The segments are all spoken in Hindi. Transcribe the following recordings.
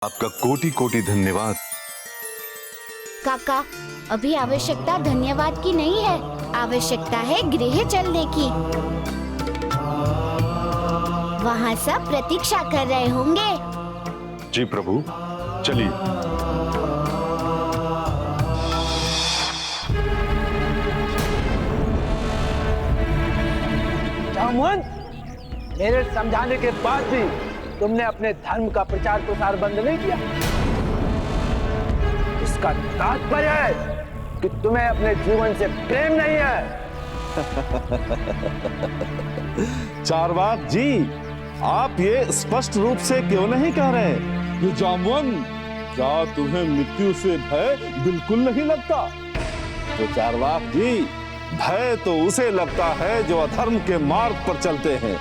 आपका कोटि कोटि धन्यवाद। काका, अभी आवश्यकता धन्यवाद की नहीं है, आवश्यकता है गृह चलने की। वहाँ सब प्रतीक्षा कर रहे होंगे। जी प्रभु, चलिए। जामुन, मेरे समझाने के बाद भी तुमने अपने धर्म का प्रचार प्रसार बंद नहीं किया। इसका तात्पर्य है कि तुम्हें अपने जीवन से प्रेम नहीं है। चारवाक जी, आप ये स्पष्ट रूप से क्यों नहीं कह रहे? ये जामुन, क्या तुम्हें मृत्यु से भय बिल्कुल नहीं लगता? तो चारवाक जी, भय तो उसे लगता है जो अधर्म के मार्ग पर चलते हैं।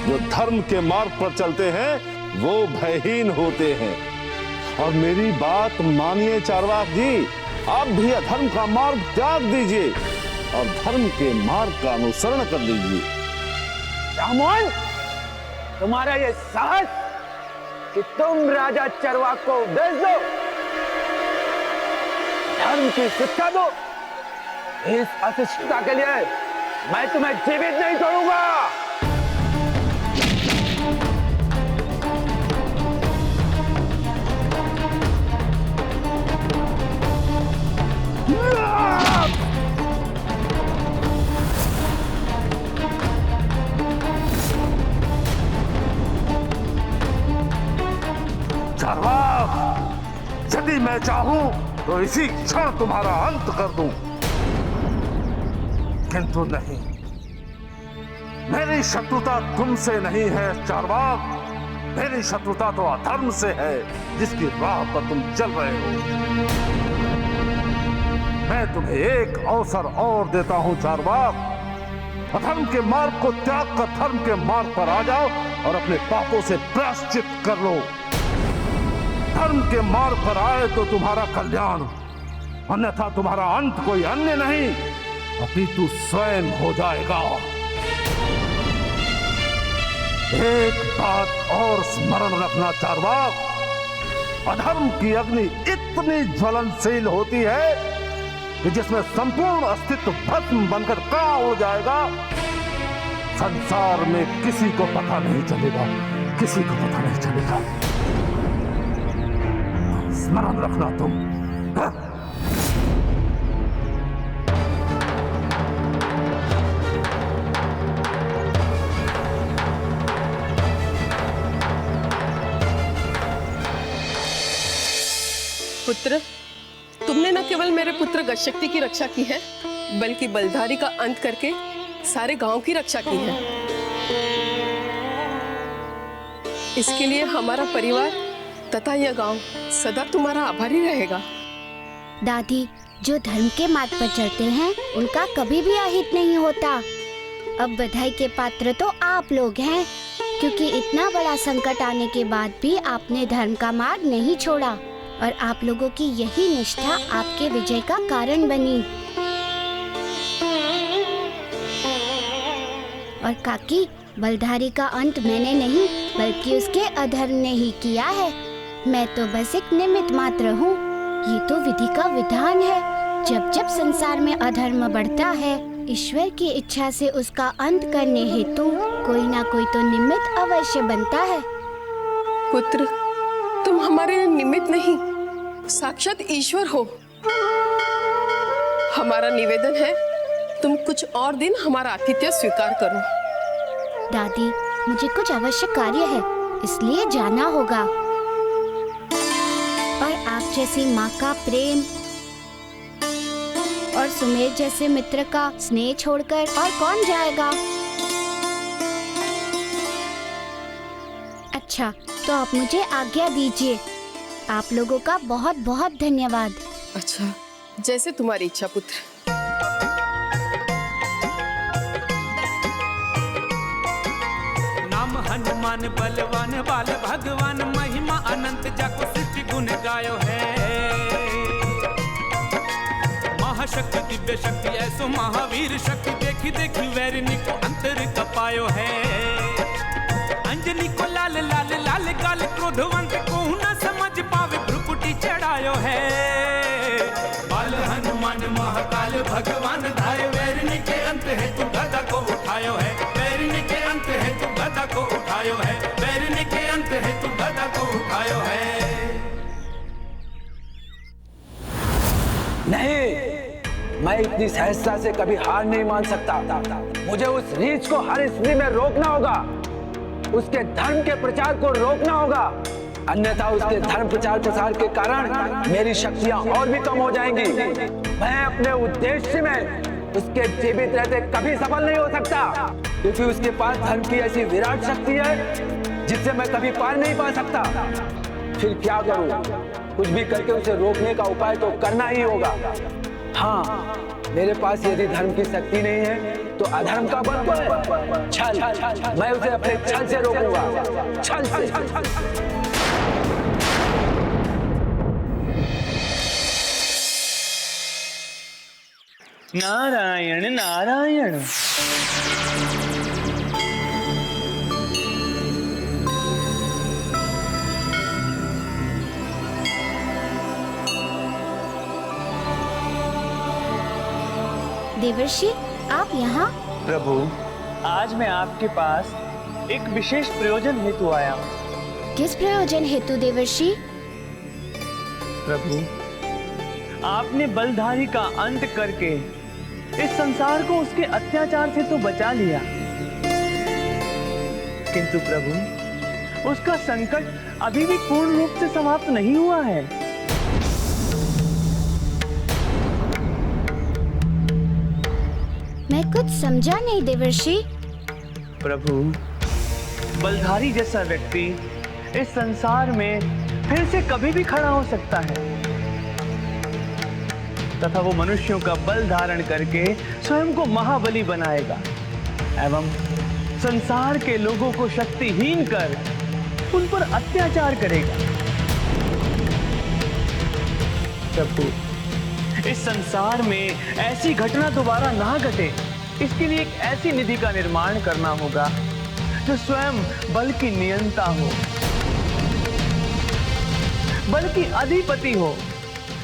जो धर्म के मार्ग पर चलते हैं वो भयहीन होते हैं। और मेरी बात मानिए चारवाक जी, आप भी अधर्म का मार्ग त्याग दीजिए और धर्म के मार्ग का अनुसरण कर लीजिए। जामुन, तुम्हारा ये साहस कि तुम राजा चरवाक को उपदेश दो, धर्म की शिक्षा दो, इस अशिष्टता के लिए मैं तुम्हें जीवित नहीं छोड़ूंगा। चारवाक, यदि मैं चाहूं तो इसी क्षण तुम्हारा अंत कर दूं, किंतु नहीं। मेरी शत्रुता तुमसे नहीं है चारवाक, मेरी शत्रुता तो अधर्म से है जिसकी राह पर तुम चल रहे हो। मैं तुम्हें एक अवसर और देता हूं चारवाक, अधर्म के मार्ग को त्याग कर धर्म के मार्ग पर आ जाओ और अपने पापों से प्रायश्चित कर लो। धर्म के मार्ग पर आए तो तुम्हारा कल्याण, अन्यथा तुम्हारा अंत कोई अन्य नहीं अपितु स्वयं हो जाएगा। एक बात और स्मरण रखना चारवाक, अधर्म की अग्नि इतनी ज्वलनशील होती है कि जिसमें संपूर्ण अस्तित्व भस्म बनकर कहाँ उड़ जाएगा, संसार में किसी को पता नहीं चलेगा, किसी को पता नहीं चलेगा। स्मरण रखना तुम। पुत्र, तुमने न केवल मेरे पुत्र गजशक्ति की रक्षा की है, बल्कि बलधारी का अंत करके सारे गांव की रक्षा की है। इसके लिए हमारा परिवार तथा यह गांव सदा तुम्हारा आभारी रहेगा। दादी, जो धर्म के मार्ग पर चलते हैं उनका कभी भी अहित नहीं होता। अब बधाई के पात्र तो आप लोग हैं, क्योंकि इतना बड़ा संकट आने के बाद भी आपने धर्म का मार्ग नहीं छोड़ा और आप लोगों की यही निष्ठा आपके विजय का कारण बनी। और काकी, बलधारी का अंत मैंने नहीं बल्कि उसके अधर्म ने ही किया है। मैं तो बस एक निमित्त मात्र हूँ। ये तो विधि का विधान है। जब जब संसार में अधर्म बढ़ता है, ईश्वर की इच्छा से उसका अंत करने हेतु कोई ना कोई तो निमित्त अवश्य बनता है। पुत्र, तुम हमारे निमित्त नहीं, साक्षात ईश्वर हो। हमारा निवेदन है, तुम कुछ और दिन हमारा आतिथ्य स्वीकार करो। दादी, मुझे कुछ आवश्यक कार्य है, इसलिए जाना होगा। और आप जैसी माँ का प्रेम और सुमेर जैसे मित्र का स्नेह छोड़कर और कौन जाएगा? अच्छा, तो आप मुझे आज्ञा दीजिए। आप लोगों का बहुत बहुत धन्यवाद। अच्छा, जैसे तुम्हारी इच्छा पुत्र। नाम हनुमान बलवान बाल भगवान, महिमा अनंत जाको सृष्टि गुण गायो है। महाशक्ति दिव्य शक्ति ऐसो महावीर शक्ति, देखी देखी वैरिणी को अंतर कपायो है। अंजनी को लाल लाल लाल गाल, क्रोधवंत को न समझ उठायो है। बाल हनुमान महाकाल भगवान धाय, वैरिणी के अंत है तू गदा को उठायो है। वैरिणी के अंत है तू गदा को उठायो है। वैरिणी के अंत है तू गदा को उठायो है। नहीं, मैं इतनी सहजता से कभी हार नहीं मान सकता। मुझे उस रीछ को हर स्थिति में रोकना होगा, उसके धर्म के प्रचार को रोकना होगा, अन्यथा उसके धर्म प्रचार प्रसार के कारण मेरी शक्तियां और भी कम हो जाएंगी। मैं अपने उद्देश्य में उसके जीवित रहते कभी सफल नहीं हो सकता, क्योंकि उसके पास धर्म की ऐसी विराट शक्ति है जिससे मैं कभी पार नहीं पा सकता। फिर क्या करूं? कुछ भी करके उसे रोकने का उपाय तो करना ही होगा। हाँ, मेरे पास यदि धर्म की शक्ति नहीं है तो अधर्म का बल तो है छल। मैं उसे अपने छल से रोकूंगा, छल से। नारायण नारायण। देवर्षि, आप यहाँ? प्रभु, आज मैं आपके पास एक विशेष प्रयोजन हेतु आया हूँ। किस प्रयोजन हेतु देवर्षि? प्रभु, आपने बलधारी का अंत करके इस संसार को उसके अत्याचार से तो बचा लिया, किंतु प्रभु उसका संकट अभी भी पूर्ण रूप से समाप्त नहीं हुआ है। मैं कुछ समझा नहीं देवर्षि। प्रभु, बलधारी जैसा व्यक्ति इस संसार में फिर से कभी भी खड़ा हो सकता है तथा वो मनुष्यों का बल धारण करके स्वयं को महाबली बनाएगा एवं संसार के लोगों को शक्तिहीन कर उन पर अत्याचार करेगा। प्रभु, इस संसार में ऐसी घटना दोबारा ना घटे, इसके लिए एक ऐसी निधि का निर्माण करना होगा जो स्वयं बल की नियंता हो, बल की अधिपति हो,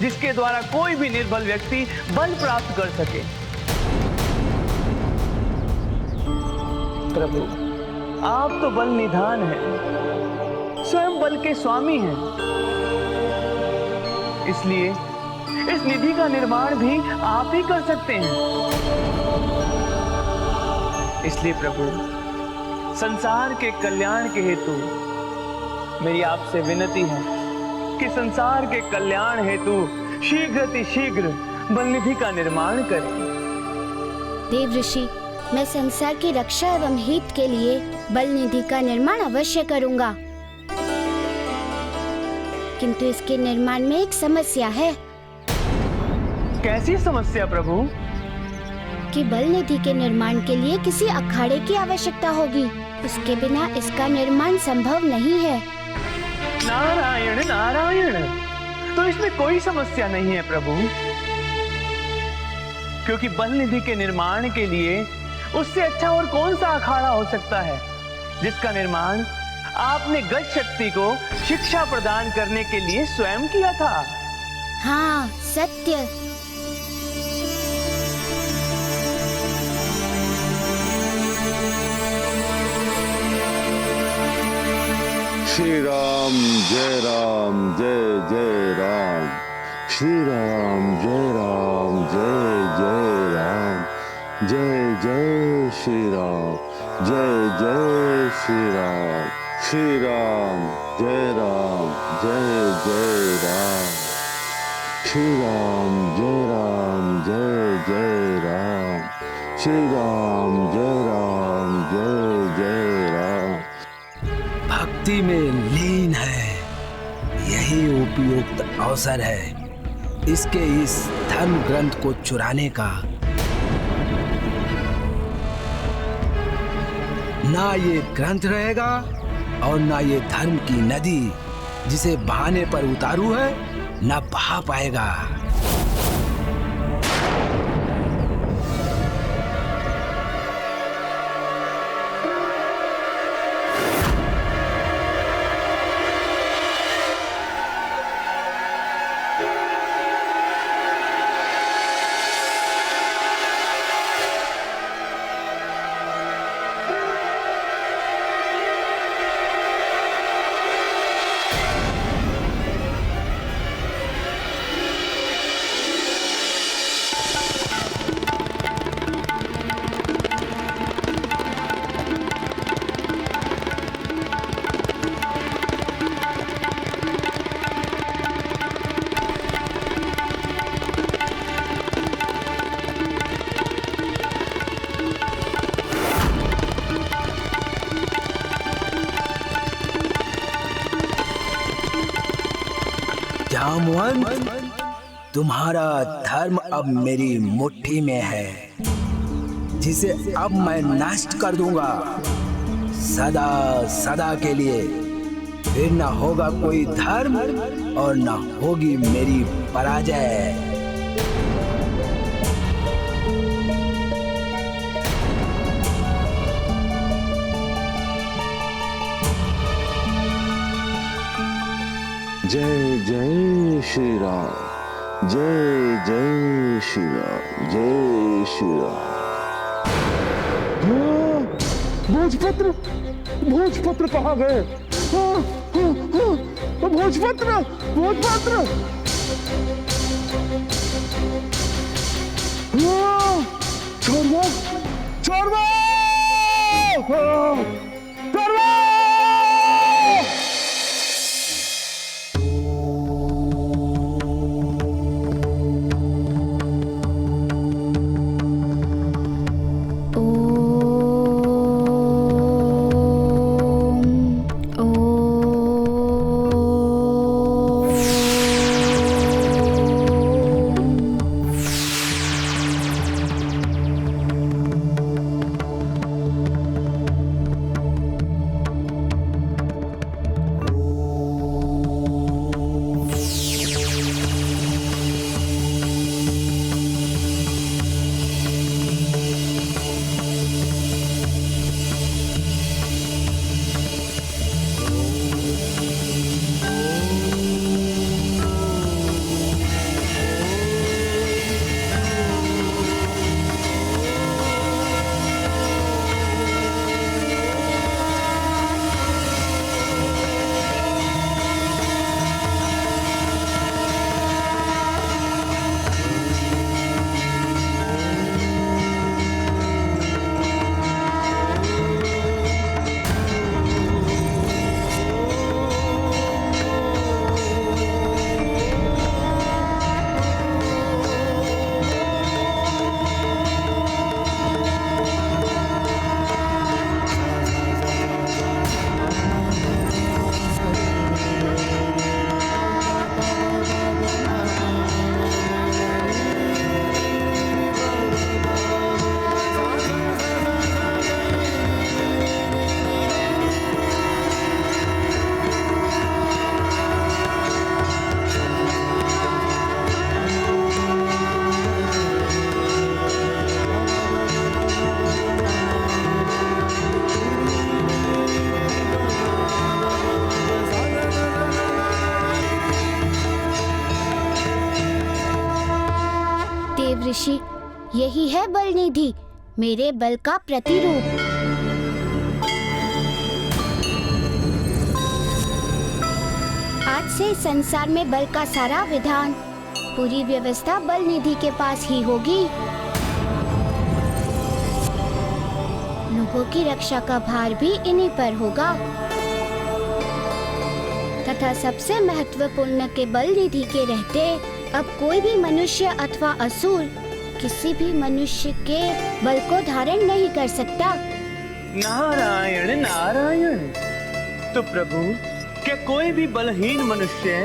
जिसके द्वारा कोई भी निर्बल व्यक्ति बल प्राप्त कर सके। प्रभु, आप तो बल निधान हैं, स्वयं बल के स्वामी हैं, इसलिए इस निधि का निर्माण भी आप ही कर सकते हैं। इसलिए प्रभु, संसार के कल्याण के हेतु मेरी आपसे विनती है कि संसार के कल्याण हेतु शीघ्र बल निधि का निर्माण करें। देव ऋषि, मैं संसार की रक्षा एवं हित के लिए बल निधि का निर्माण अवश्य करूंगा, किंतु इसके निर्माण में एक समस्या है। कैसी समस्या प्रभु? कि बल निधि के निर्माण के लिए किसी अखाड़े की आवश्यकता होगी, उसके बिना इसका निर्माण संभव नहीं है। नारायण नारायण, तो इसमें कोई समस्या नहीं है प्रभु, क्योंकि बल निधि के निर्माण के लिए उससे अच्छा और कौन सा अखाड़ा हो सकता है जिसका निर्माण आपने गज शक्ति को शिक्षा प्रदान करने के लिए स्वयं किया था। हाँ, सत्य। श्री राम जय राम जय जय राम। श्री राम जय राम जय जय राम। जय जय श्री राम जय जय श्री राम। श्री राम जय जय राम। श्री राम जय जय राम। श्री राम जय जय राम। भक्ति में लीन है, यही उपयुक्त अवसर है इसके इस धर्म ग्रंथ को चुराने का। ना ये ग्रंथ रहेगा और ना ये धर्म की नदी जिसे बहाने पर उतारू है ना बहा पाएगा। जामवंत, तुम्हारा धर्म अब मेरी मुट्ठी में है, जिसे अब मैं नष्ट कर दूंगा सदा सदा के लिए। फिर न होगा कोई धर्म और न होगी मेरी पराजय। जय जय श्री राम, जय जय श्री राम, जय श्री राम। भोजपत्र, भोजपत्र कहाँ गए? भोजपत्र, भोजपत्र। छोड़वा, छोड़वा, छोड़वा। ऋषि, यही है बल निधि, मेरे बल का प्रतिरूप। आज से संसार में बल का सारा विधान, पूरी व्यवस्था बल निधि के पास ही होगी। लोगों की रक्षा का भार भी इन्हीं पर होगा तथा सबसे महत्वपूर्ण के बल निधि के रहते अब कोई भी मनुष्य अथवा असुर किसी भी मनुष्य के बल को धारण नहीं कर सकता। नारायण नारायण। तो प्रभु, क्या कोई भी बलहीन मनुष्य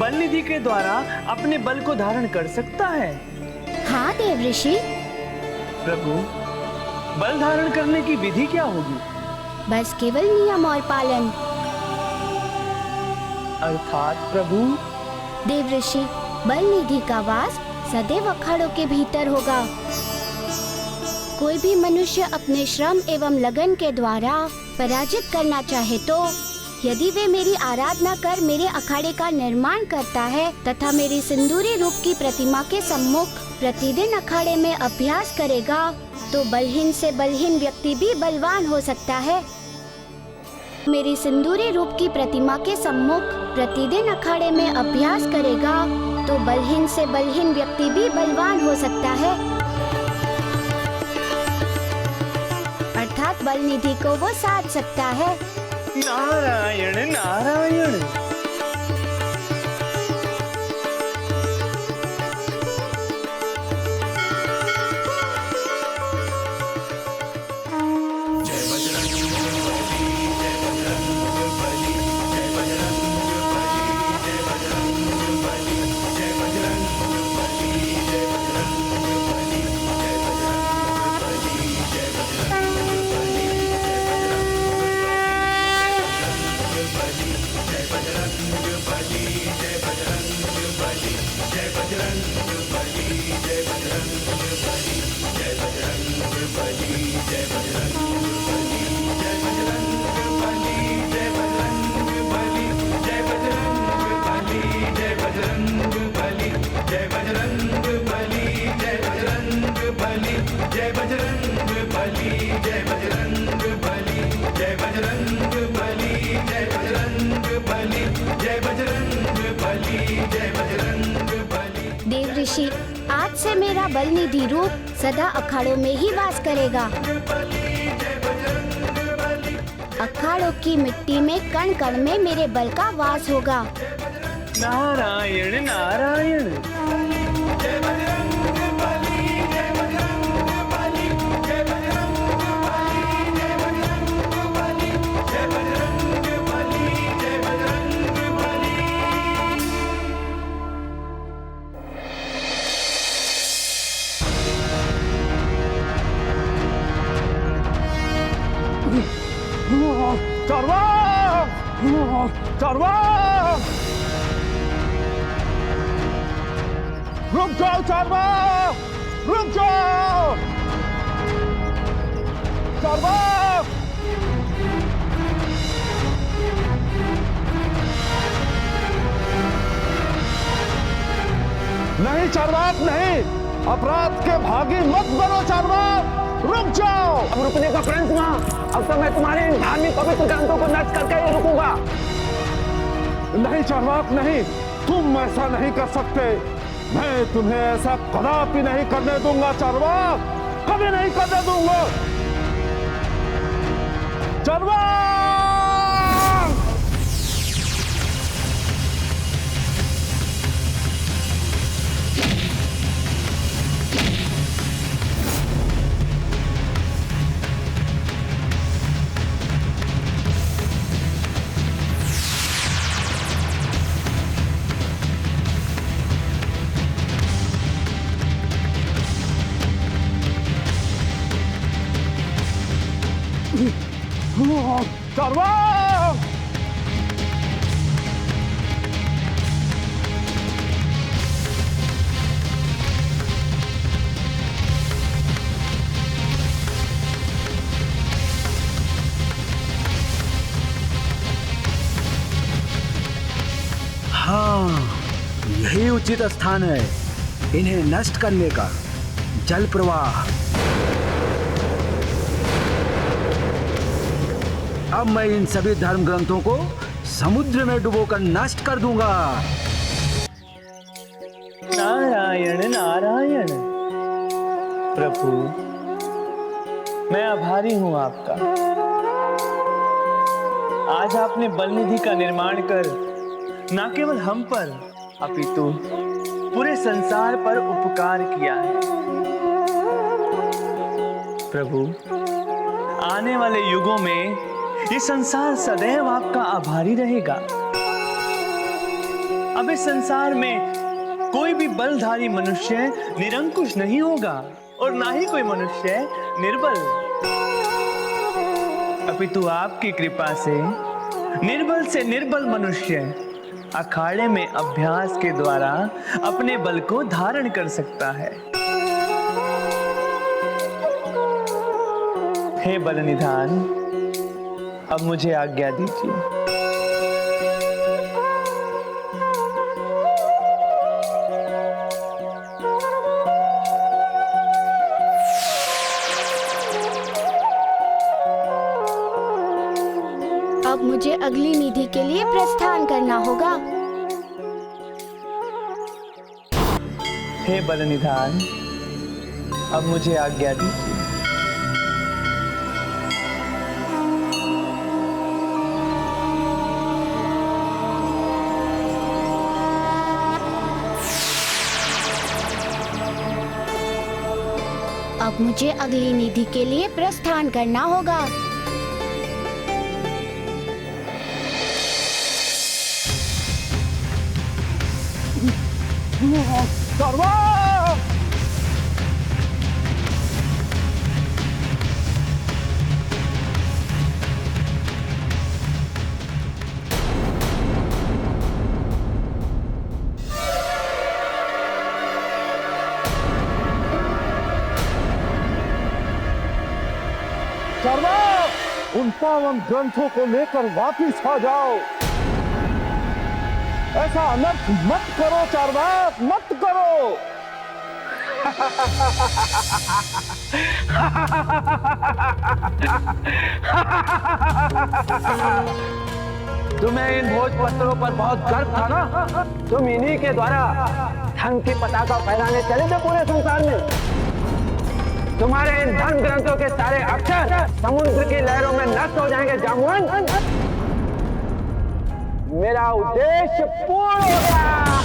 बल निधि के द्वारा अपने बल को धारण कर सकता है? हाँ देव ऋषि। प्रभु, बल धारण करने की विधि क्या होगी? बस केवल नियम और पालन। अर्थात प्रभु? देव ऋषि, बल निधि का वास सदैव अखाड़ों के भीतर होगा। कोई भी मनुष्य अपने श्रम एवं लगन के द्वारा पराजित करना चाहे तो यदि वे मेरी आराधना कर मेरे अखाड़े का निर्माण करता है तथा मेरी सिंदूरी रूप की प्रतिमा के सम्मुख प्रतिदिन अखाड़े में अभ्यास करेगा तो बलहीन से बलहीन व्यक्ति भी बलवान हो सकता है। मेरी सिंदूरी रूप की प्रतिमा के सम्मुख प्रतिदिन अखाड़े में अभ्यास करेगा तो बलहीन से बलहीन व्यक्ति भी बलवान हो सकता है। अर्थात बल निधि को वो साध सकता है। नारायण नारायण। देव ऋषि, आज से मेरा बल निधि रूप सदा अखाड़ों में ही वास करेगा। अखाड़ों की मिट्टी में कण कण में मेरे बल का वास होगा। नारायण नारायण। चारवाक! रुक जाओ चारवाक! रुक जाओ! चारवाक! नहीं चारवाक नहीं, अपराध के भागी मत बनो चारवाक! रुक जाओ! अब रुकने का प्रयत्न वहां। अब तो मैं तुम्हारे इन धार्मिक पवित्र ग्रंथों को नष्ट करके ही रुकूंगा। नहीं चारवाक नहीं, तुम ऐसा नहीं कर सकते। मैं तुम्हें ऐसा कदापि नहीं करने दूंगा चारवाक, कभी नहीं करने दूंगा। चारवाक! चारवाक! हाँ, यही उचित स्थान है इन्हें नष्ट करने का। जल प्रवाह। अब मैं इन सभी धर्म ग्रंथों को समुद्र में डुबोकर नष्ट कर दूंगा। नारायण नारायण। प्रभु, मैं आभारी हूं आपका। आज आपने बल निधि का निर्माण कर न केवल हम पर अपितु पूरे संसार पर उपकार किया है। प्रभु, आने वाले युगों में ये संसार सदैव आपका आभारी रहेगा। अब इस संसार में कोई भी बलधारी मनुष्य निरंकुश नहीं होगा और ना ही कोई मनुष्य निर्बल। अपितु आपकी कृपा से निर्बल मनुष्य अखाड़े में अभ्यास के द्वारा अपने बल को धारण कर सकता है। हे बल निधान, अब मुझे आज्ञा दीजिए। अब मुझे अगली निधि के लिए प्रस्थान करना होगा। हे बल निधान, अब मुझे आज्ञा दीजिए। अब मुझे अगली निधि के लिए प्रस्थान करना होगा। चारवाक! चारवाक, उन पावन ग्रंथों को लेकर वापिस आ जाओ। ऐसा अनर्थ मत करो चारवाक, मत करो। तुम्हें इन भोजपत्रों पर बहुत गर्व था ना? तुम इन्हीं के द्वारा धर्म की पताका फहराने चले थे पूरे संसार में। तुम्हारे इन धर्म ग्रंथों के सारे अक्षर समुद्र की लहरों में नष्ट हो जाएंगे जामुन। मेरा उद्देश्य पूर्ण हो गया।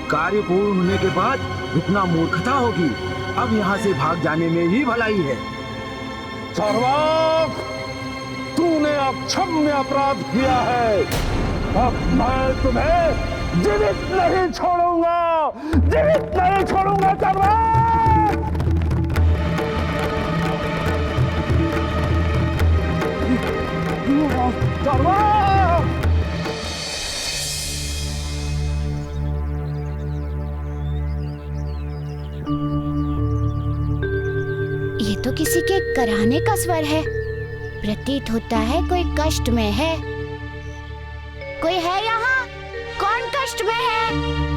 कार्य पूर्ण होने के बाद रुकना मूर्खता होगी। अब यहाँ से भाग जाने में ही भलाई है। चारवाक, तूने अब क्षम्य अपराध किया है। अब मैं तुम्हें जीवित नहीं छोड़ूंगा, जीवित नहीं छोड़ूंगा चारवाक। चारवाक, ये तो किसी के कराहने का स्वर है। प्रतीत होता है कोई कष्ट में है। कोई है यहाँ? कौन कष्ट में है?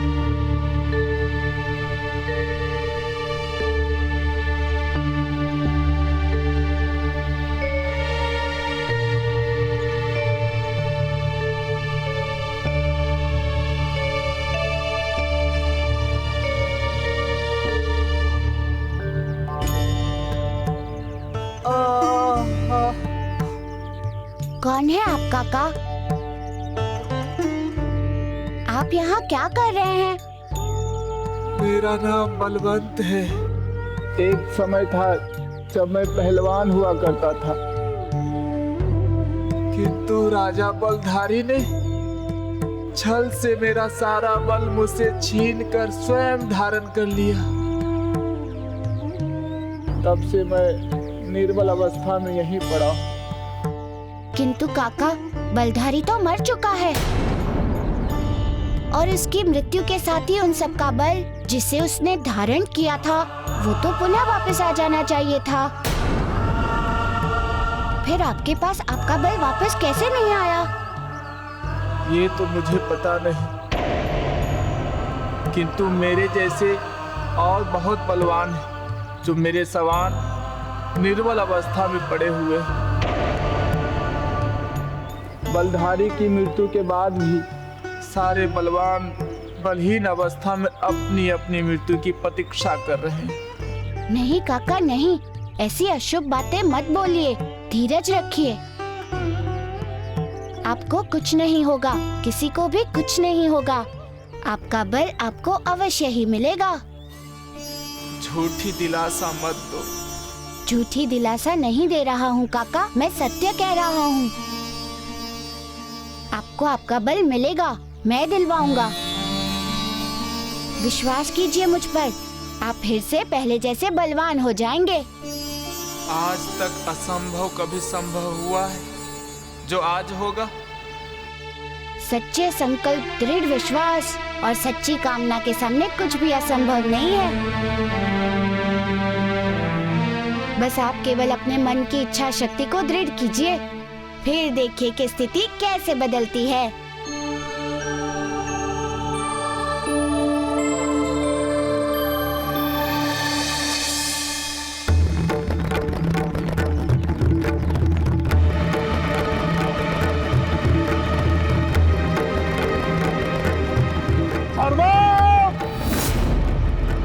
कौन है आप काका? आप यहाँ क्या कर रहे हैं? मेरा नाम बलवंत है। एक समय था जब मैं पहलवान हुआ करता था, किंतु राजा बलधारी ने छल से मेरा सारा बल मुझसे छीनकर स्वयं धारण कर लिया। तब से मैं निर्बल अवस्था में यहीं पड़ा। किंतु काका, बलधारी तो मर चुका है और उसकी मृत्यु के साथ ही उन सब का बल जिसे उसने धारण किया था वो तो पुनः वापस आ जाना चाहिए था। फिर आपके पास आपका बल वापस कैसे नहीं आया? ये तो मुझे पता नहीं, किंतु मेरे जैसे और बहुत बलवान हैं जो मेरे समान निर्बल अवस्था में पड़े हुए हैं। बलधारी की मृत्यु के बाद भी सारे बलवान बलहीन अवस्था में अपनी अपनी मृत्यु की प्रतीक्षा कर रहे हैं। नहीं काका नहीं, ऐसी अशुभ बातें मत बोलिए। धीरज रखिए। आपको कुछ नहीं होगा, किसी को भी कुछ नहीं होगा। आपका बल आपको अवश्य ही मिलेगा। झूठी दिलासा मत दो। झूठी दिलासा नहीं दे रहा हूँ काका, मैं सत्य कह रहा हूँ। आपको आपका बल मिलेगा, मैं दिलवाऊंगा। विश्वास कीजिए मुझ पर, आप फिर से पहले जैसे बलवान हो जाएंगे। आज तक असंभव कभी संभव हुआ है जो आज होगा? सच्चे संकल्प, दृढ़ विश्वास और सच्ची कामना के सामने कुछ भी असंभव नहीं है। बस आप केवल अपने मन की इच्छा शक्ति को दृढ़ कीजिए, फिर देखिए कि स्थिति कैसे बदलती है।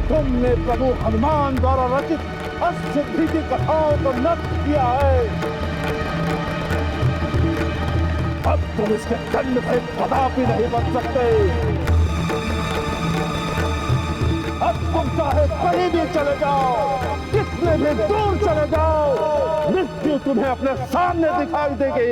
तुमने प्रभु हनुमान द्वारा रचित अष्टसिद्धि की कथाओं को नष्ट किया है। अब तुम इसके दंड से कदापि नहीं बच सकते। अब तुम चाहे कहीं भी चले जाओ, कितने भी दूर चले जाओ, मृत्यु तुम्हें अपने सामने दिखाई देगी।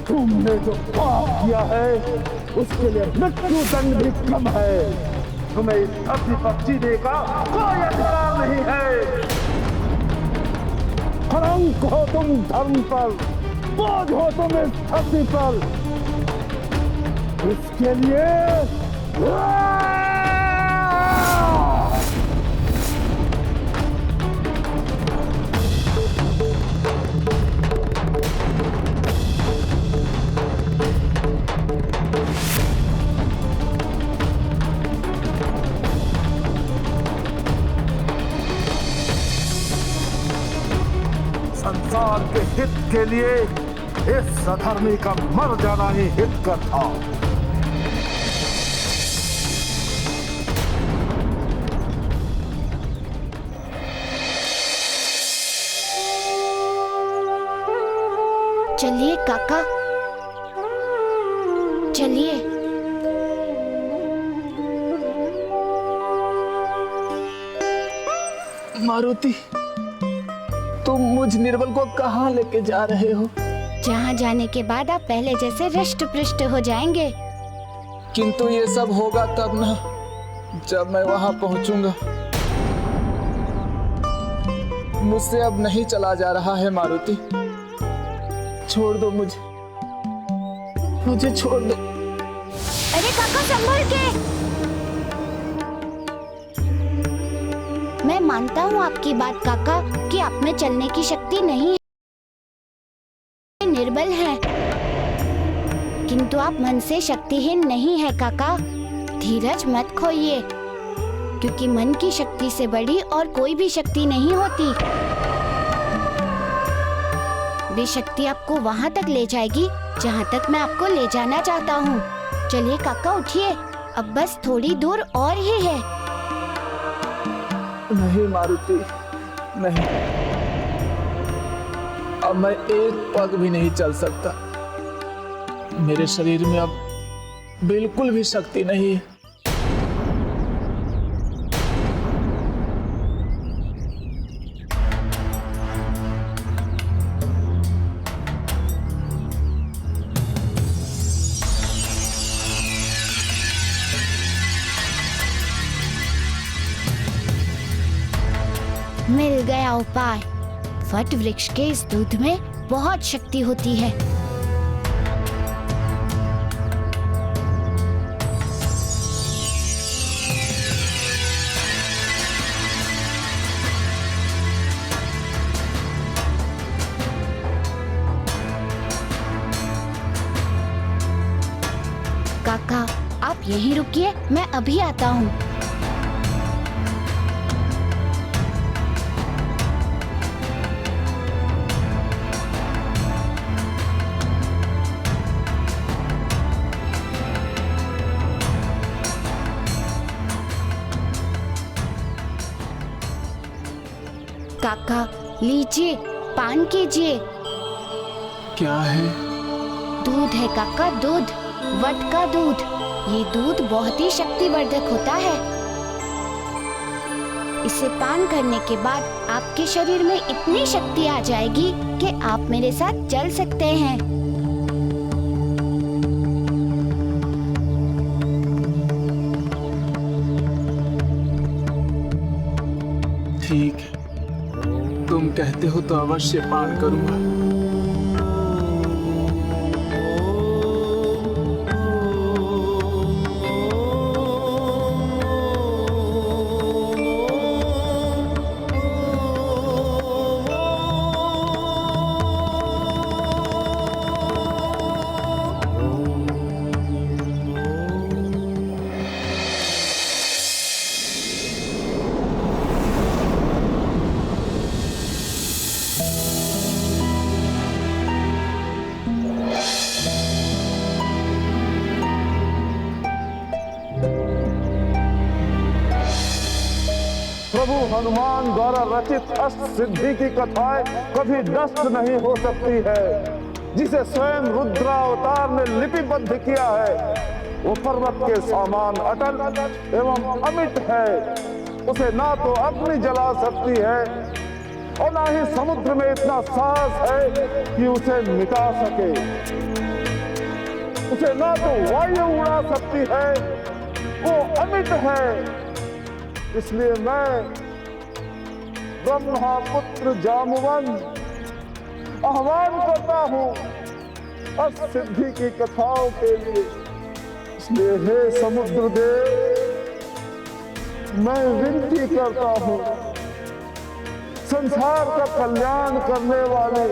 तुमने जो पाप किया है उसके लिए मृत्यु दंड भी कम है। तुम्हें इस धरती पर जीने का कोई अधिकार नहीं है। कलंक हो तुम धर्म पर, बोझ हो तुम इस धरती पर। इसके लिए संसार के हित के लिए इस अधर्मी का मर जाना ही हित का था। चलिए काका, चलिए। मारुति, तुम मुझ निर्बल को कहाँ लेके जा रहे हो? जहाँ जाने के बाद आप पहले जैसे रिष्ट पृष्ठ हो जाएंगे। किंतु ये सब होगा तब ना, जब मैं वहां पहुंचूंगा। मुझसे अब नहीं चला जा रहा है मारुति, छोड़ दो मुझे छोड़ दो। अरे काका संभल के। मैं मानता हूँ आपकी बात काका कि आप में चलने की शक्ति नहीं है, निर्बल हैं। किंतु आप मन से शक्तिहीन नहीं है काका। धीरज मत खोइए, क्योंकि मन की शक्ति से बड़ी और कोई भी शक्ति नहीं होती। वे शक्ति आपको वहाँ तक ले जाएगी जहाँ तक मैं आपको ले जाना चाहता हूँ। चलिए काका उठिए, अब बस थोड़ी दूर और ही है। नहीं मारुति, नहीं, अब मैं एक पग भी नहीं चल सकता। मेरे शरीर में अब बिल्कुल भी शक्ति नहीं है। मिल गया उपाय। वट वृक्ष के इस दूध में बहुत शक्ति होती है। काका आप यहीं रुकिए, मैं अभी आता हूँ। काका लीजिए, पान कीजिए। क्या है? दूध है काका, दूध, वट का दूध। ये दूध बहुत ही शक्तिवर्धक होता है। इसे पान करने के बाद आपके शरीर में इतनी शक्ति आ जाएगी कि आप मेरे साथ चल सकते हैं। ठीक है, तुम कहते हो तो अवश्य पान करूंगा। प्रभु हनुमान द्वारा रचित अष्ट सिद्धि की कथाएं कभी नष्ट नहीं हो सकती है। जिसे स्वयं रुद्रावतार ने लिपिबद्ध किया है वो पर्वत के समान अटल एवं अमिट है। उसे ना तो अग्नि जला सकती है और ना ही समुद्र में इतना साहस है कि उसे मिटा सके। उसे ना तो वायु उड़ा सकती है, वो अमिट है। इसलिए मैं ब्रह्मा पुत्र जाम्बवंत आह्वान करता हूँ अष्ट सिद्धि की कथाओं के लिए। इसलिए हे समुद्र देव, मैं विनती करता हूँ संसार का कल्याण करने वाले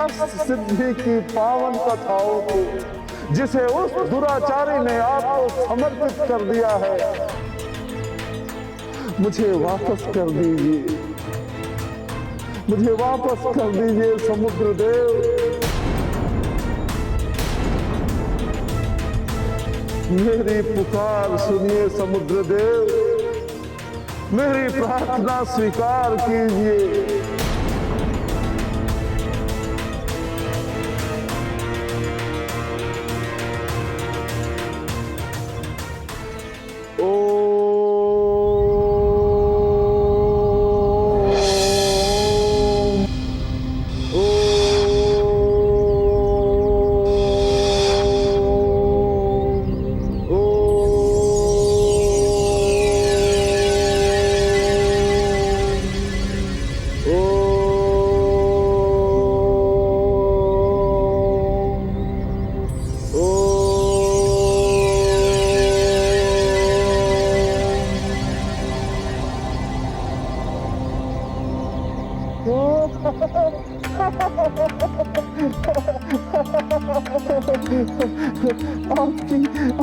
अष्ट सिद्धि की पावन कथाओं को, जिसे उस दुराचारी ने आपको समर्पित कर दिया है, मुझे वापस कर दीजिए। मुझे वापस कर दीजिए समुद्र देव। मेरी पुकार सुनिए समुद्र देव, मेरी प्रार्थना स्वीकार कीजिए।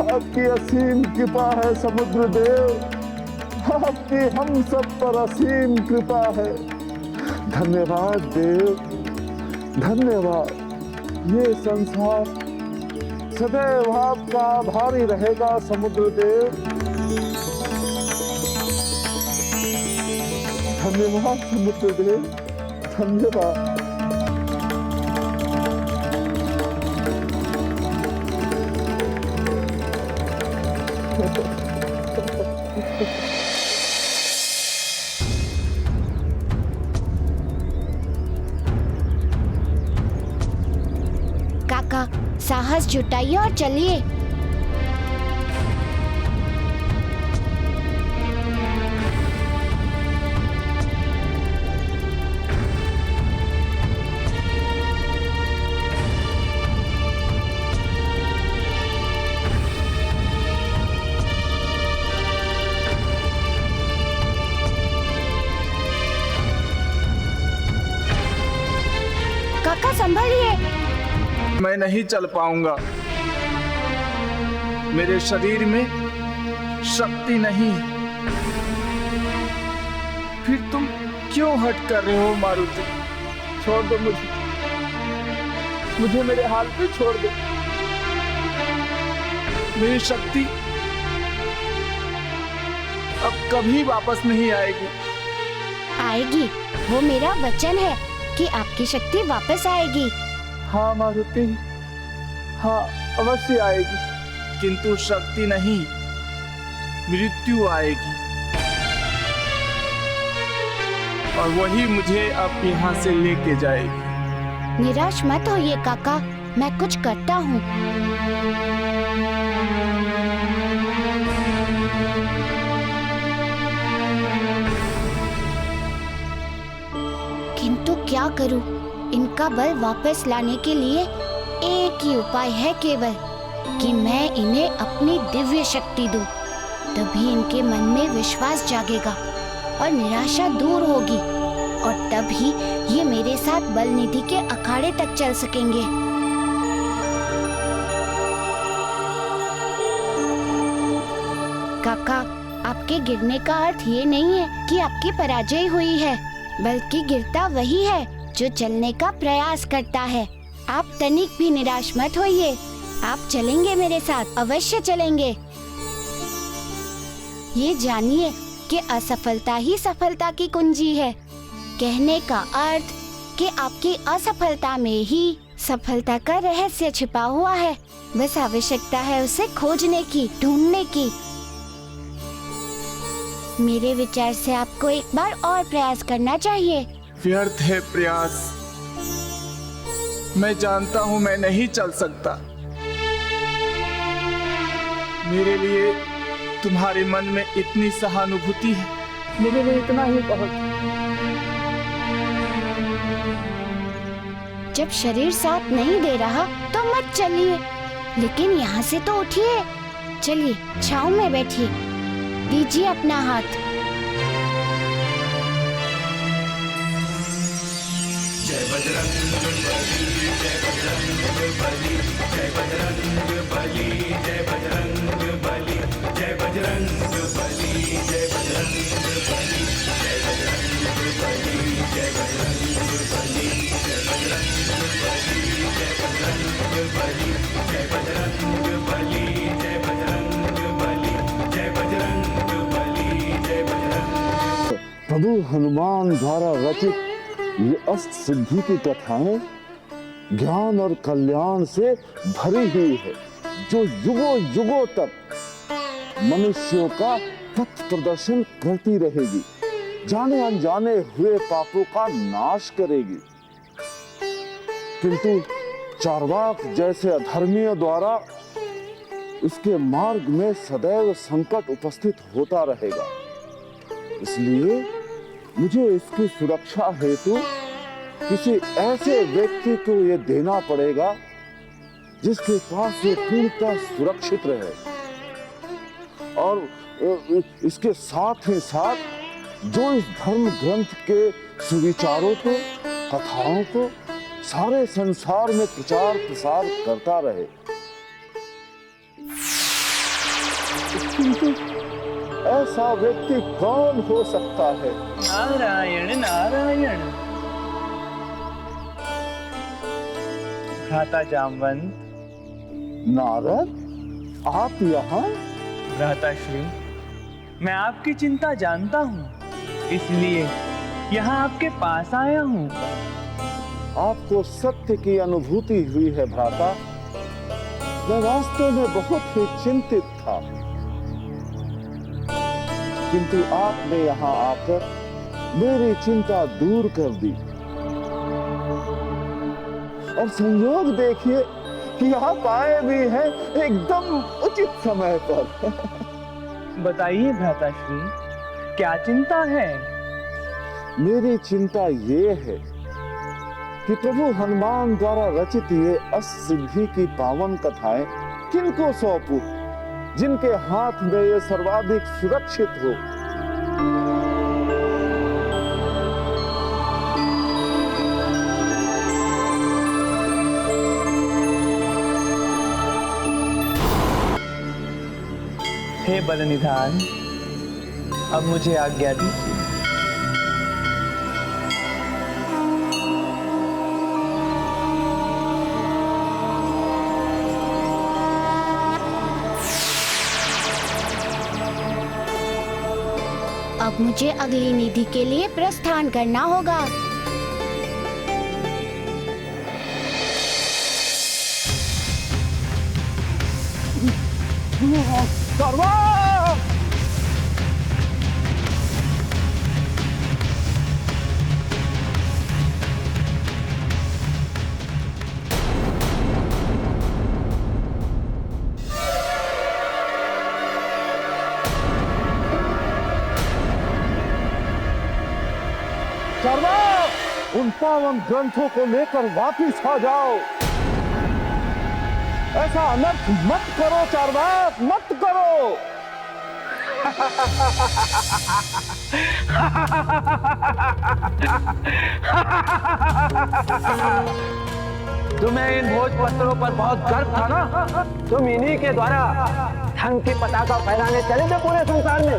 आपकी असीम कृपा है समुद्र देव। आपकी हम सब पर असीम कृपा है। धन्यवाद देव, धन्यवाद। ये संसार सदैव आपका आभारी रहेगा समुद्र देव। धन्यवाद समुद्र देव, धन्यवाद। काका, साहस जुटाइए और चलिए। काका संभलिए। मैं नहीं चल पाऊंगा। मेरे शरीर में शक्ति नहीं है। फिर तुम क्यों हट कर रहे हो मारुति? छोड़ दो मुझे मेरे हाल पे छोड़ दो। मेरी शक्ति अब कभी वापस नहीं आएगी। आएगी, वो मेरा वचन है कि आपकी शक्ति वापस आएगी। हाँ मारुति, हाँ अवश्य आएगी, किंतु शक्ति नहीं, मृत्यु आएगी। और वही मुझे अब यहाँ से लेके जाएगी। निराश मत होइए काका, मैं कुछ करता हूँ। करूं? इनका बल वापस लाने के लिए एक ही उपाय है केवल, कि मैं इन्हें अपनी दिव्य शक्ति दूं। तभी इनके मन में विश्वास जागेगा और निराशा दूर होगी, और तभी ये मेरे साथ बल निधि के अखाड़े तक चल सकेंगे। काका, आपके गिरने का अर्थ ये नहीं है कि आपकी पराजय हुई है, बल्कि गिरता वही है जो चलने का प्रयास करता है। आप तनिक भी निराश मत होइए, आप चलेंगे मेरे साथ, अवश्य चलेंगे। ये जानिए कि असफलता ही सफलता की कुंजी है। कहने का अर्थ कि आपकी असफलता में ही सफलता का रहस्य छिपा हुआ है। बस आवश्यकता है उसे खोजने की, ढूंढने की। मेरे विचार से आपको एक बार और प्रयास करना चाहिए। व्यर्थ है प्रयास। मैं जानता हूँ मैं नहीं चल सकता। मेरे लिए तुम्हारे मन में इतनी सहानुभूति है, मेरे लिए इतना ही बहुत। जब शरीर साथ नहीं दे रहा तो मत चलिए, लेकिन यहाँ से तो उठिए। चलिए छांव में बैठिए, दीजिए अपना हाथ। जय बजरंग बली, जय बजरंग बली, जय बजरंग बली, जय बजरंग बली, जय बजरंग बली, जय बजरंग बली, जय बजरंग बली, जय बजरंग बली, जय बजरंग बली, जय बजरंग बली, जय बजरंग बली, जय बजरंग बली, जय बजरंग बली, जय बजरंग। प्रभु हनुमान द्वारा रचित ये अष्ट सिद्धि की कथाएं ज्ञान और कल्याण से भरी हुई है, जो युगों युगों तक मनुष्यों का पथ प्रदर्शन करती रहेगी, जाने अनजाने हुए पापों का नाश करेगी। किंतु चार्वाक जैसे अधर्मियों द्वारा इसके मार्ग में सदैव संकट उपस्थित होता रहेगा। इसलिए मुझे इसकी सुरक्षा हेतु किसी ऐसे व्यक्ति को ये देना पड़ेगा जिसके पास ये पूर्णतः सुरक्षित रहे, और इसके साथ ही साथ जो इस धर्म ग्रंथ के सुविचारों को, कथाओं को सारे संसार में प्रचार प्रसार करता रहे। किंतु ऐसा व्यक्ति कौन हो सकता है? नारायण नारायण। भ्राता जामवंत। नारद, आप यहाँ? भ्राता श्री, मैं आपकी चिंता जानता हूँ, इसलिए यहाँ आपके पास आया हूँ। आपको सत्य की अनुभूति हुई है भ्राता। मैं वास्तव में बहुत ही चिंतित था, किंतु आपने यहाँ आकर मेरी चिंता दूर कर दी। और संयोग देखिए कि आप आए भी हैं एकदम उचित समय पर। बताइए भ्राता श्री, क्या चिंता है? मेरी चिंता ये है कि प्रभु हनुमान द्वारा रचित ये अष्ट सिद्धि की पावन कथाएं किनको सौंपूं, जिनके हाथ में ये सर्वाधिक सुरक्षित हो। हे बल निधान, अब मुझे आज्ञा दीजिए। अब मुझे अगली निधि के लिए प्रस्थान करना होगा। चार्वाक! उन पावन ग्रंथों को लेकर वापिस आ जाओ। ऐसा अनर्थ मत करो चारवाक, मत करो। तुम्हें इन भोजपत्रों पर बहुत गर्व था ना? तुम इन्हीं के द्वारा धर्म की पताका फहराने चले थे पूरे संसार में।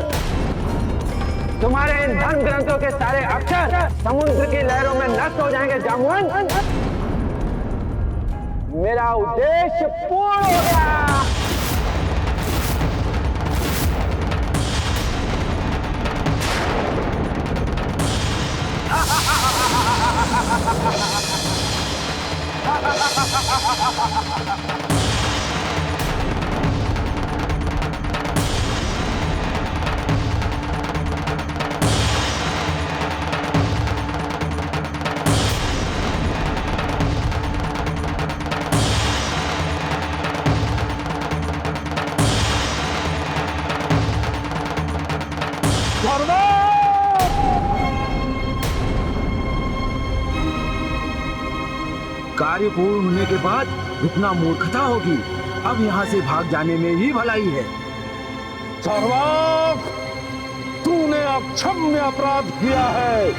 तुम्हारे इन धर्म ग्रंथों के सारे अक्षर समुद्र की लहरों में नष्ट हो जाएंगे जामुन। मेरा उद्देश्य पूर्ण हो गया। कार्य पूर्ण होने के बाद रुकना मूर्खता होगी। अब यहाँ से भाग जाने में ही भलाई है। चारवाक, तूने अब क्षम्य अपराध किया है।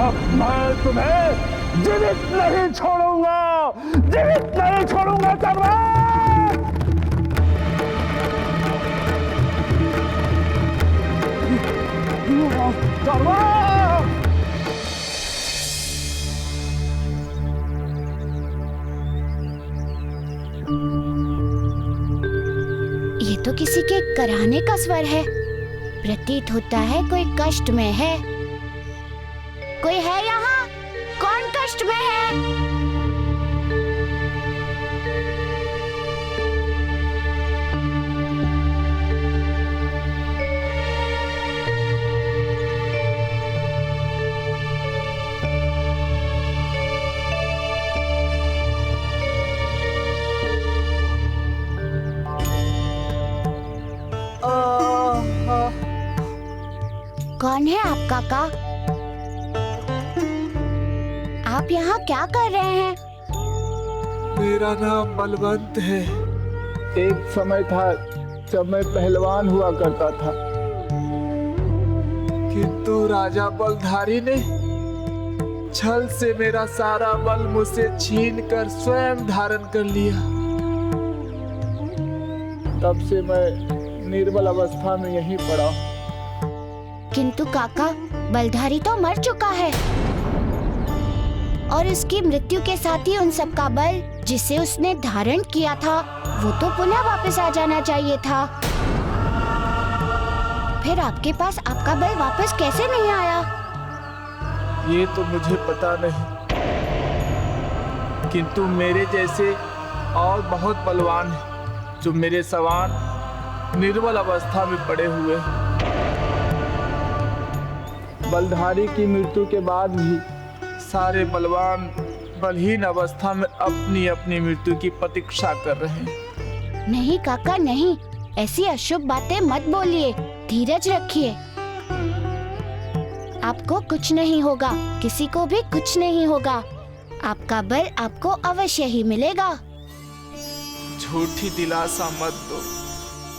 अब मैं तुम्हें जीवित नहीं छोड़ूंगा, जीवित नहीं छोड़ूंगा चारवाक। चारवाक, ये तो किसी के कराहने का स्वर है। प्रतीत होता है कोई कष्ट में है। कोई है यहाँ? कौन कष्ट में है? कौन है आप काका? आप यहाँ क्या कर रहे हैं? मेरा नाम बलवंत है। एक समय था जब मैं पहलवान हुआ करता था, किंतु राजा बलधारी ने छल से मेरा सारा बल मुझसे छीनकर स्वयं धारण कर लिया। तब से मैं निर्बल अवस्था में यहीं पड़ा हूँ। किंतु काका, बलधारी तो मर चुका है और उसकी मृत्यु के साथ ही उन सब का बल जिसे उसने धारण किया था वो तो पुनः वापस आ जाना चाहिए था। फिर आपके पास आपका बल वापस कैसे नहीं आया? ये तो मुझे पता नहीं, किंतु मेरे जैसे और बहुत बलवान हैं जो मेरे समान निर्बल अवस्था में पड़े हुए हैं। बलधारी की मृत्यु के बाद भी सारे बलवान बलहीन अवस्था में अपनी अपनी मृत्यु की प्रतीक्षा कर रहे हैं। नहीं काका नहीं, ऐसी अशुभ बातें मत बोलिए। धीरज रखिए। आपको कुछ नहीं होगा, किसी को भी कुछ नहीं होगा। आपका बल आपको अवश्य ही मिलेगा। झूठी दिलासा मत दो।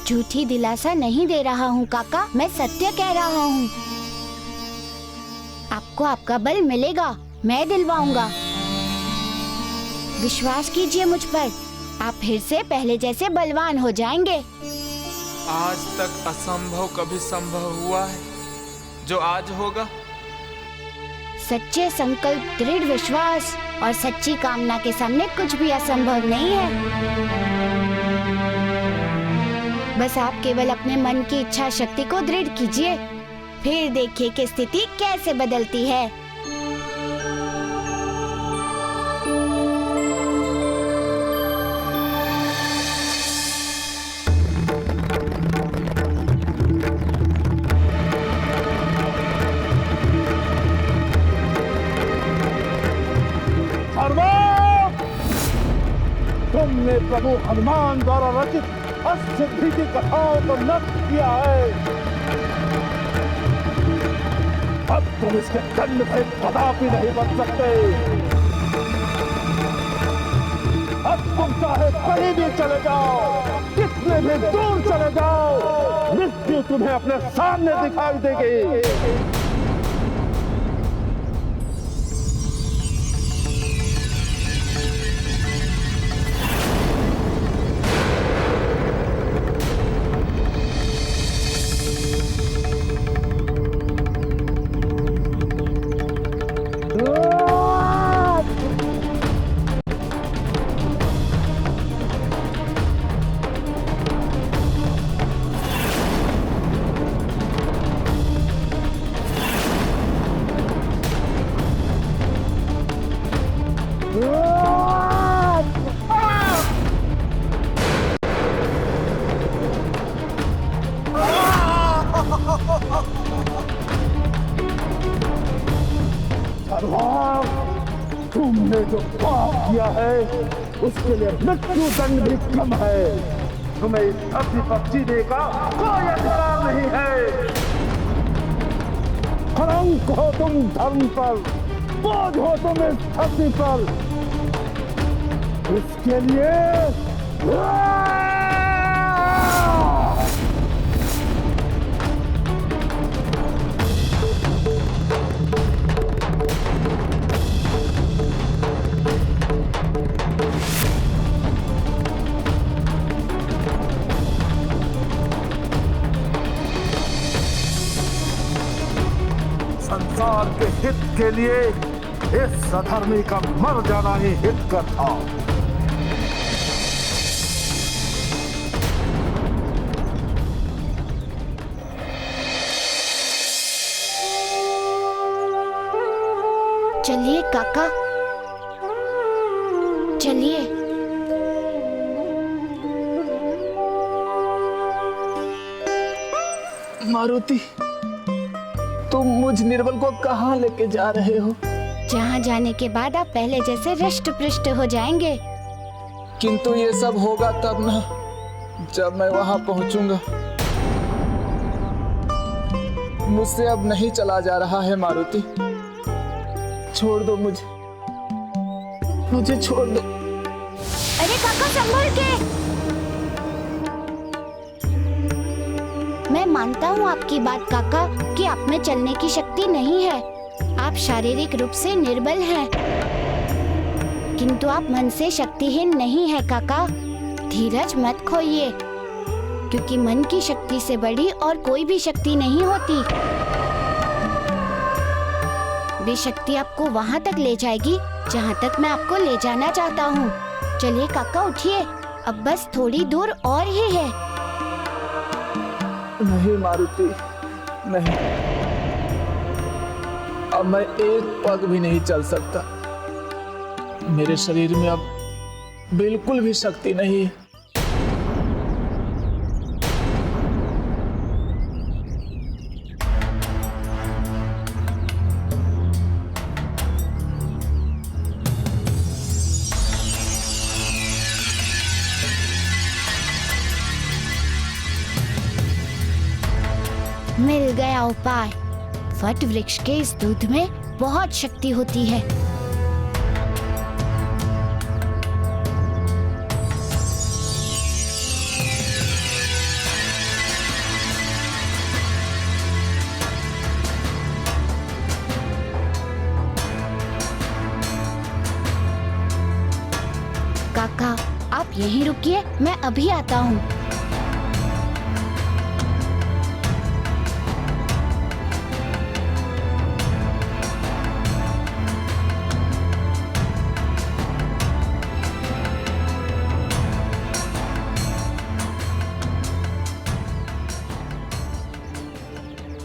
झूठी दिलासा नहीं दे रहा हूँ काका, मैं सत्य कह रहा हूँ। आपको आपका बल मिलेगा, मैं दिलवाऊंगा। विश्वास कीजिए मुझ पर, आप फिर से पहले जैसे बलवान हो जाएंगे। आज तक असंभव कभी संभव हुआ है जो आज होगा? सच्चे संकल्प, दृढ़ विश्वास और सच्ची कामना के सामने कुछ भी असंभव नहीं है। बस आप केवल अपने मन की इच्छा शक्ति को दृढ़ कीजिए, फिर देखिए कि स्थिति कैसे बदलती है। तुमने प्रभु हनुमान द्वारा रचित अष्टसिद्धि की कथाओं को नष्ट किया है। अब तुम इसके दंड से कदापि नहीं बच सकते। अब तुम चाहे कहीं भी चले जाओ, कितने भी दूर चले जाओ, मृत्यु तुम्हें अपने सामने दिखाई देगी। तुमने जो पाप किया है उसके लिए मृत्यु दंड भी कम है। तुम्हें इस धरती पर जीने का कोई अधिकार नहीं है। कलंक हो तुम धर्म पर, बोझ हो तुम इस धरती पर। इसके लिए संसार के हित के लिए इस अधर्मी का मर जाना ही हित का था। चलिए काका, चलिए। मारुति, तुम मुझ निर्बल को कहाँ लेके जा रहे हो? जहाँ जाने के बाद आप पहले जैसे हृष्ट पुष्ट हो जाएंगे। किंतु ये सब होगा तब ना, जब मैं वहां पहुंचूंगा। मुझसे अब नहीं चला जा रहा है मारुति, छोड़ दो मुझे छोड़ दो। अरे काका संभल के। मैं मानता हूँ आपकी बात काका कि आप में चलने की शक्ति नहीं है। आप शारीरिक रूप से निर्बल हैं, किंतु आप मन से शक्तिहीन नहीं है काका। धीरज मत खोइए, क्योंकि मन की शक्ति से बड़ी और कोई भी शक्ति नहीं होती। वे शक्ति आपको वहाँ तक ले जाएगी जहाँ तक मैं आपको ले जाना चाहता हूँ। चलिए काका उठिए, अब बस थोड़ी दूर और ही है। नहीं मारुति, नहीं, अब मैं एक पग भी नहीं चल सकता। मेरे शरीर में अब बिल्कुल भी शक्ति नहीं है। मिल गया उपाय। वट वृक्ष के इस दूध में बहुत शक्ति होती है। काका आप यहीं रुकिए, मैं अभी आता हूँ।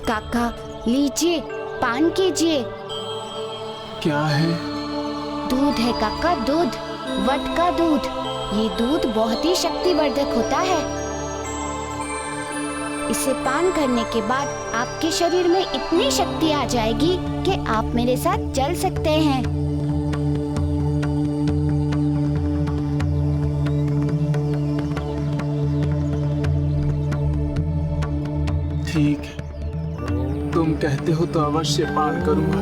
काका लीजिए, पान कीजिए। क्या है? दूध है काका, दूध, वट का दूध। ये दूध बहुत ही शक्तिवर्धक होता है। इसे पान करने के बाद आपके शरीर में इतनी शक्ति आ जाएगी कि आप मेरे साथ चल सकते हैं। ठीक है, तुम कहते हो तो अवश्य पान करूंगा।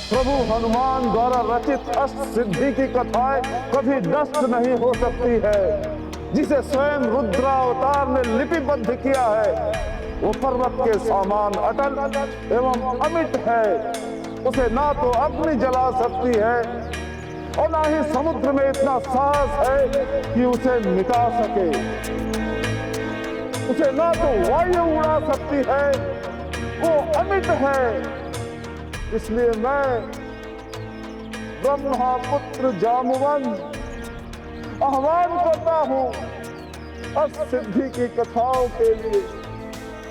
प्रभु हनुमान द्वारा रचित अष्ट सिद्धि की कथाएं कभी नष्ट नहीं हो सकती है। जिसे स्वयं रुद्रावतार ने लिपिबद्ध किया है वो पर्वत के समान अटल एवं अमिट है। उसे ना तो अग्नि जला सकती है और ना ही समुद्र में इतना साहस है कि उसे मिटा सके। उसे ना तो वायु उड़ा सकती है, वो अमिट है। इसलिए मैं ब्रह्मपुत्र जाम्बवंत आह्वान करता हूं अष्ट सिद्धि की कथाओं के लिए।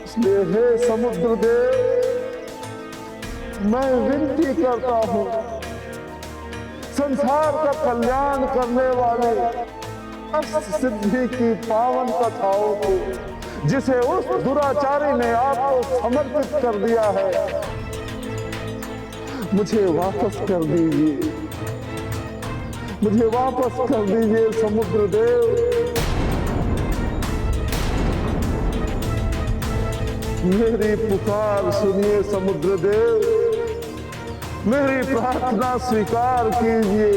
इसलिए हे समुद्र देव, मैं विनती करता हूं संसार का कल्याण करने वाले अष्ट सिद्धि की पावन कथाओं को, जिसे उस दुराचारी ने आपको समर्पित कर दिया है, मुझे वापस कर दीजिए। मुझे वापस कर दीजिए समुद्र देव। मेरी पुकार सुनिए समुद्र देव, मेरी प्रार्थना स्वीकार कीजिए।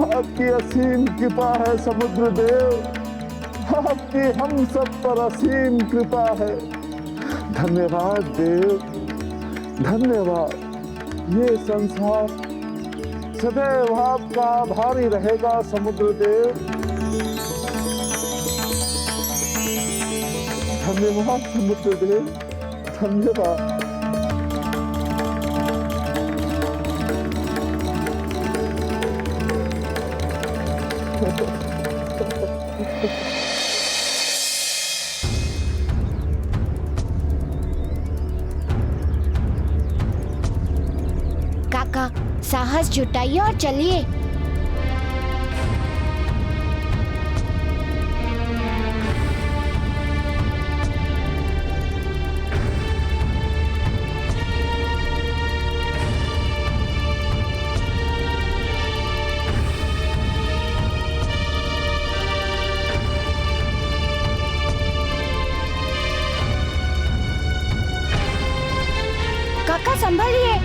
आपकी असीम कृपा है समुद्र देव। आपकी हम सब पर असीम कृपा है। धन्यवाद देव, धन्यवाद। ये संसार सदैव आपका आभारी रहेगा समुद्र देव। धन्यवाद समुद्र देव, धन्यवाद। काका, साहस जुटाइए और चलिए। काका संभलिए।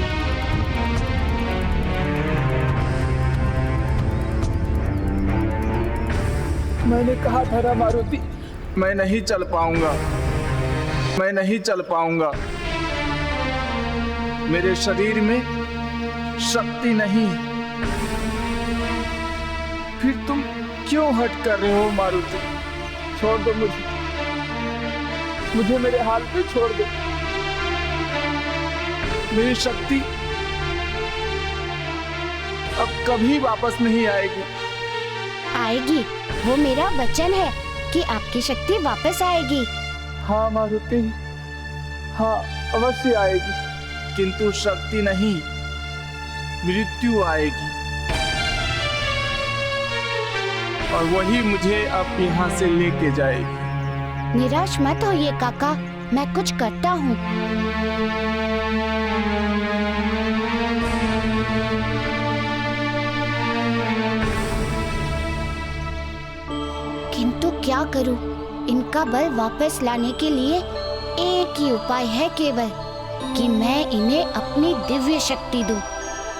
मैंने कहा था ना मारुति, मैं नहीं चल पाऊंगा, मैं नहीं चल पाऊंगा। मेरे शरीर में शक्ति नहीं है। फिर तुम क्यों हट कर रहे हो मारुति? छोड़ दो मुझे मेरे हाल पे छोड़ दो। मेरी शक्ति अब कभी वापस नहीं आएगी। आएगी, वो मेरा वचन है कि आपकी शक्ति वापस आएगी। हाँ मारुति, हाँ अवश्य आएगी, किंतु शक्ति नहीं, मृत्यु आएगी। और वही मुझे अब यहाँ से लेके जाएगी। निराश मत होइए काका, मैं कुछ करता हूँ। किंतु क्या करूँ? इनका बल वापस लाने के लिए एक ही उपाय है केवल, कि मैं इन्हें अपनी दिव्य शक्ति दूं।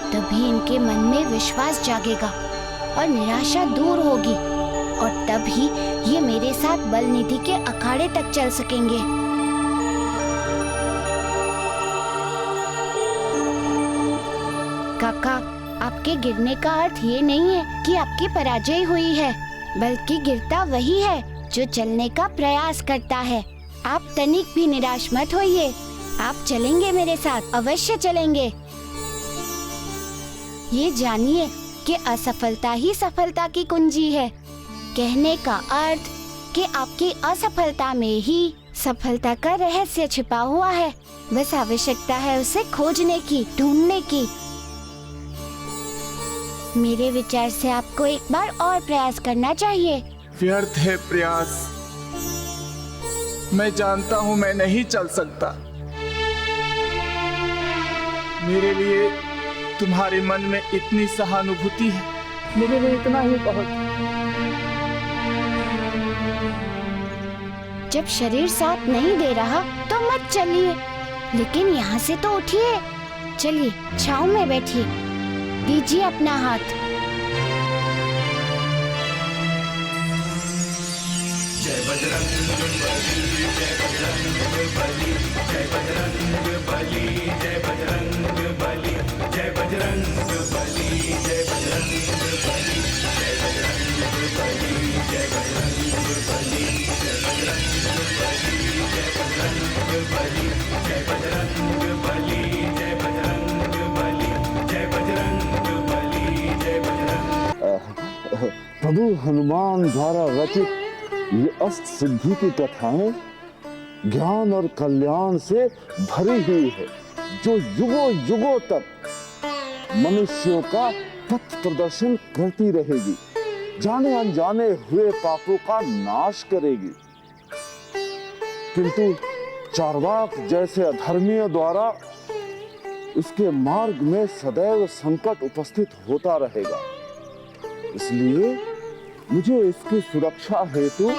तभी इनके मन में विश्वास जागेगा और निराशा दूर होगी, और तभी ये मेरे साथ बल निधि के अखाड़े तक चल सकेंगे। काका, आपके गिरने का अर्थ ये नहीं है कि आपकी पराजय हुई है, बल्कि गिरता वही है जो चलने का प्रयास करता है। आप तनिक भी निराश मत होइए, आप चलेंगे मेरे साथ, अवश्य चलेंगे। ये जानिए कि असफलता ही सफलता की कुंजी है। कहने का अर्थ कि आपकी असफलता में ही सफलता का रहस्य छिपा हुआ है। बस आवश्यकता है उसे खोजने की, ढूंढने की। मेरे विचार से आपको एक बार और प्रयास करना चाहिए। व्यर्थ है प्रयास। मैं जानता हूँ मैं नहीं चल सकता। मेरे लिए तुम्हारे मन में इतनी सहानुभूति है, मेरे लिए इतना ही बहुत। जब शरीर साथ नहीं दे रहा तो मत चलिए, लेकिन यहाँ से तो उठिए। चलिए छांव में बैठिए, दीजिए अपना हाथ। जय बजरंग बली, जय बजरंग बली, जय बजरंग बली, जय बजरंग बली, जय बजरंग बली, जय बजरंग बली, जय बजरंग बली, जय बजरंग बली, जय बजरंग बली, जय बजरंग बली, जय बजरंग बली, जय बजरंग बली, जय बजरंग बली, जय बजरंग। प्रभु हनुमान द्वारा रचित ये अष्ट सिद्धि की कथाएं ज्ञान और कल्याण से भरी हुई है, जो युगों युगों तक मनुष्यों का पथ प्रदर्शन करती रहेगी, जाने अनजाने हुए पापों का नाश करेगी। किंतु चार्वाक जैसे अधर्मियों द्वारा इसके मार्ग में सदैव संकट उपस्थित होता रहेगा। इसलिए मुझे इसकी सुरक्षा हेतु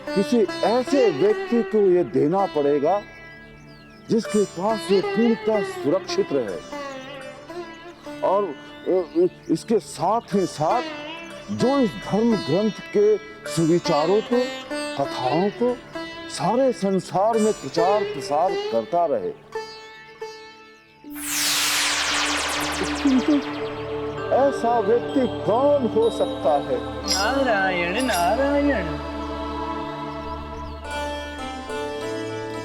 किसी ऐसे व्यक्ति को ये देना पड़ेगा जिसके पास ये पूर्णतः सुरक्षित रहे, और इसके साथ ही साथ जो इस धर्म ग्रंथ के सुविचारों को, कथाओं को सारे संसार में प्रचार प्रसार करता रहे। किंतु ऐसा व्यक्ति कौन हो सकता है? नारायण नारायण।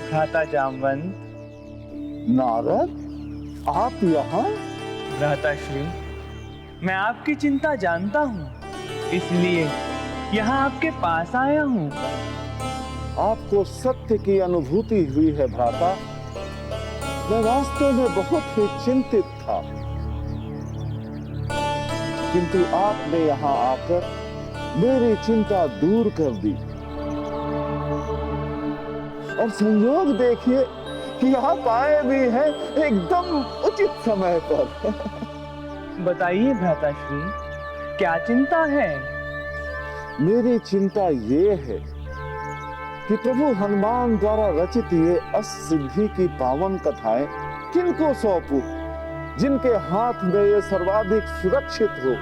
भ्राता जामवंत। नारद, आप यहाँ? भ्राता श्री, मैं आपकी चिंता जानता हूँ, इसलिए यहाँ आपके पास आया हूँ। आपको सत्य की अनुभूति हुई है भ्राता। मैं वास्तव में बहुत ही चिंतित था, किंतु आपने यहाँ आकर मेरी चिंता दूर कर दी। और संयोग देखिए कि आप आए भी हैं एकदम उचित समय पर। बताइए भ्राता श्री, क्या चिंता है? मेरी चिंता ये है कि प्रभु हनुमान द्वारा रचित ये अष्ट सिद्धि की पावन कथाएं किनको सौंपूं, जिनके हाथ में ये सर्वाधिक सुरक्षित हो।